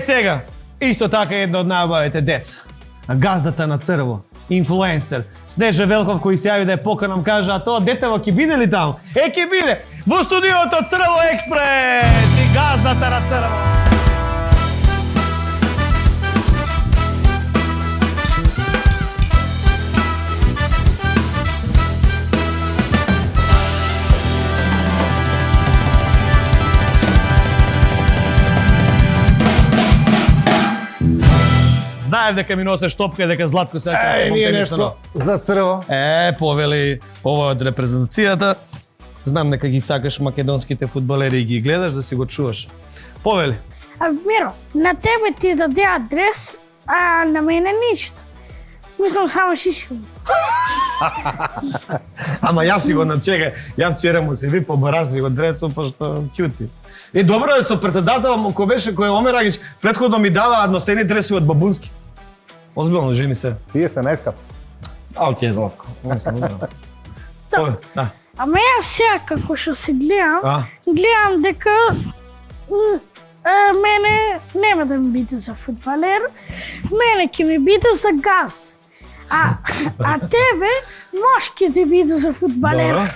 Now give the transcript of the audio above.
сега, исто така едно од најубавите деца. Газдата на црво, инфлуенсер, Снежа Велков кој се јави да е поканам, кажа, а тоа детево ќе биде ли таму? Ќе биде во студиото Црво Експрес и газдата на црво. Знаев дека ми носеш топка и дека Златко се ќе ние нешто за црво. Повели, ова од репрезентацијата. Знам дека ги сакаш македонските фудбалери и ги гледаш, да си го чуваш. Повели. Миро, на тебе ти даде адрес, а на мене ништо. Мислам само шишко. Ама јас си го начекај. Ја вчера му се ви побара си го дресо, пошто кјути. И добро е со председател кој беше кој Омерагич, претходно ми дава односени дреси од бабунски. Озбилно, жи ми се. Тие се најскап. Океј, Златко. Да. Ама јас сега како што се гледам дека мене нема да ми биде за фудбалер, мене ќе ми биде за газ. А тебе може ќе ти биде за фудбалер.